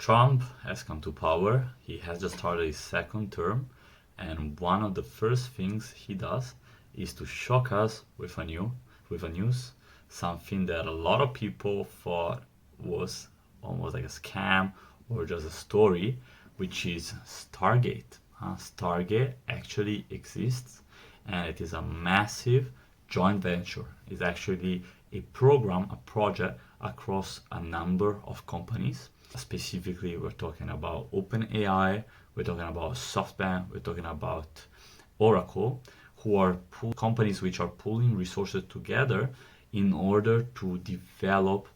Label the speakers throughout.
Speaker 1: Trump has come to power. He has just started his second term, and one of the first things he does is to shock us with a news, something that a lot of people thought was almost like a scam or just a story, which is Stargate. Stargate actually exists, and it is a massive joint venture. It's actually a program, a project across a number of companies. Specifically, we're talking about OpenAI, we're talking about SoftBank, we're talking about Oracle, who are companies which are pulling resources together in order to develop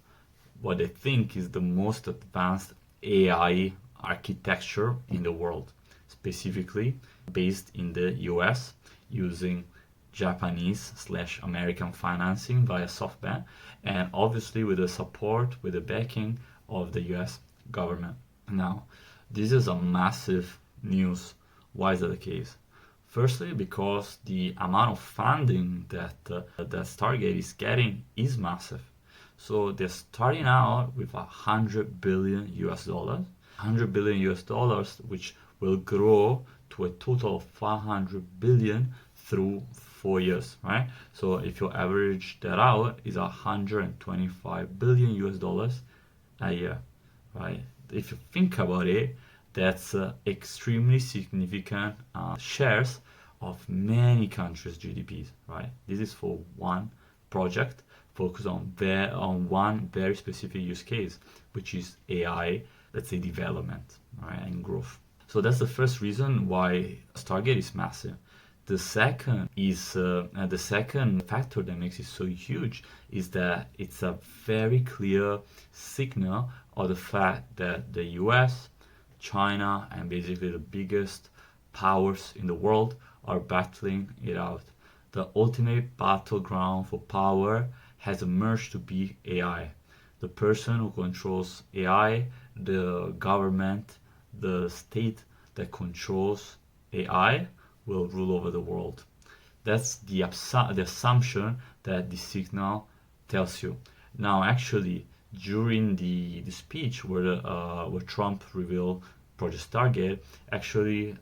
Speaker 1: what they think is the most advanced AI architecture in the world, specifically based in the US using Japanese / American financing via SoftBank, and obviously with the support, with the backing of the US government. Now, this is a massive news. Why is that the case? Firstly, because the amount of funding that Stargate is getting is massive. So they're starting out with 100 billion US dollars, 100 billion US dollars, which will grow to a total of 500 billion through 4 years, right? So if you average that out, is 125 billion US dollars a year, right? If you think about it, that's extremely significant shares of many countries' GDPs, right? This is for one project focused on one very specific use case, which is AI, let's say, development, right, and growth. So that's the first reason why Stargate is massive. The second is the second factor that makes it so huge is that it's a very clear signal of the fact that the US, China, and basically the biggest powers in the world are battling it out. The ultimate battleground for power has emerged to be AI. The person who controls AI, the government, the state that controls AI will rule over the world. That's the assumption that the signal tells you. Now, actually, during the speech where Trump revealed Project Stargate, actually,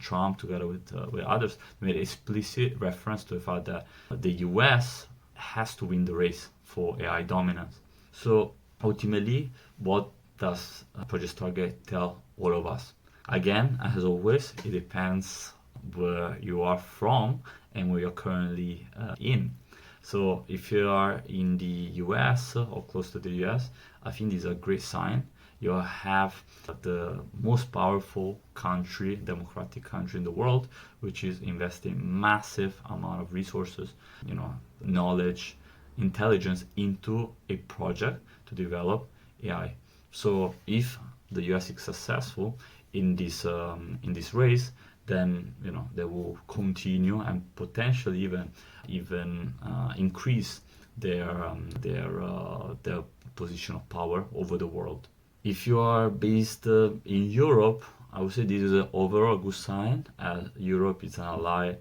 Speaker 1: Trump together with others made explicit reference to the fact that the U.S. has to win the race for AI dominance. So ultimately, what does Project Stargate tell all of us? Again, as always, it depends where you are from and where you're currently in. So if you are in the US or close to the US, I think this is a great sign. You have the most powerful country, democratic country in the world, which is investing massive amount of resources, knowledge, intelligence into a project to develop AI. So if the US is successful in this race, then they will continue and potentially even increase their position of power over the world. If you are based in Europe, I would say this is an overall good sign. Europe is an ally.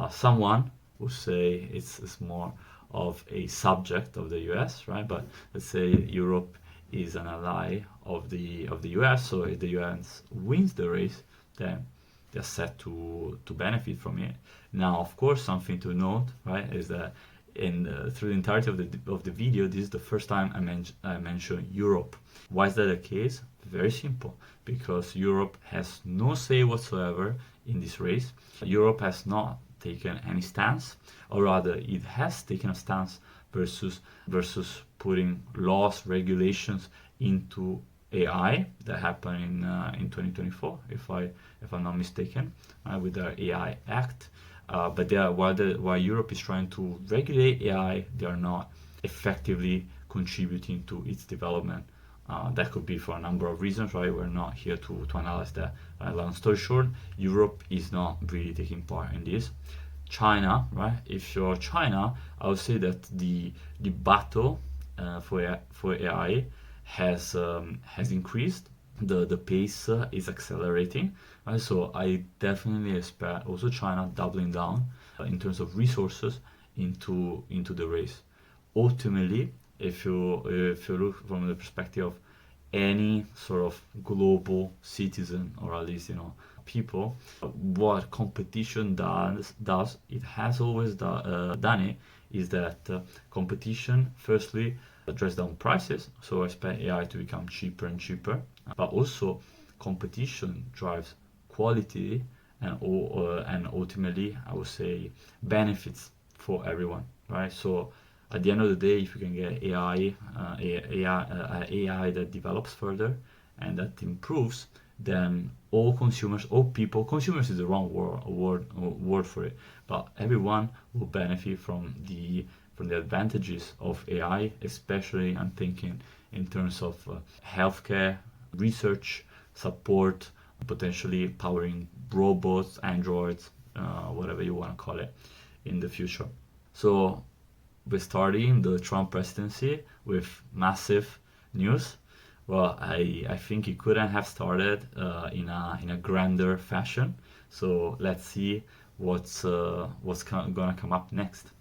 Speaker 1: Someone would say it's more of a subject of the US, right? But let's say Europe is an ally of the US. So if the US wins the race, then they're set to benefit from it. Now, of course, something to note, right, is that through the entirety of the video, this is the first time I mention Europe. Why is that the case? Very simple, because Europe has no say whatsoever in this race. Europe has not taken any stance, or rather, it has taken a stance versus putting laws, regulations into AI that happened in 2024, if I'm not mistaken, with the AI Act. But while Europe is trying to regulate AI, they are not effectively contributing to its development. That could be for a number of reasons, right? We're not here to analyze that. Long story short, Europe is not really taking part in this. China, right? If you're China, I would say that the battle for AI has increased. The pace is accelerating, right? So I definitely expect also China doubling down in terms of resources into the race. Ultimately, if you look from the perspective of any sort of global citizen, or at least people. What competition does it has always done it is that competition firstly drives down prices, so expect AI to become cheaper and cheaper, but also competition drives quality and ultimately I would say benefits for everyone, right? So at the end of the day, if you can get AI that develops further and that improves, then all consumers, all people, consumers is the wrong word for it, but everyone will benefit from the advantages of AI, especially I'm thinking in terms of healthcare, research, support, potentially powering robots, androids, whatever you want to call it, in the future. So we're starting the Trump presidency with massive news. Well, I think it couldn't have started in a grander fashion. So let's see what's gonna come up next.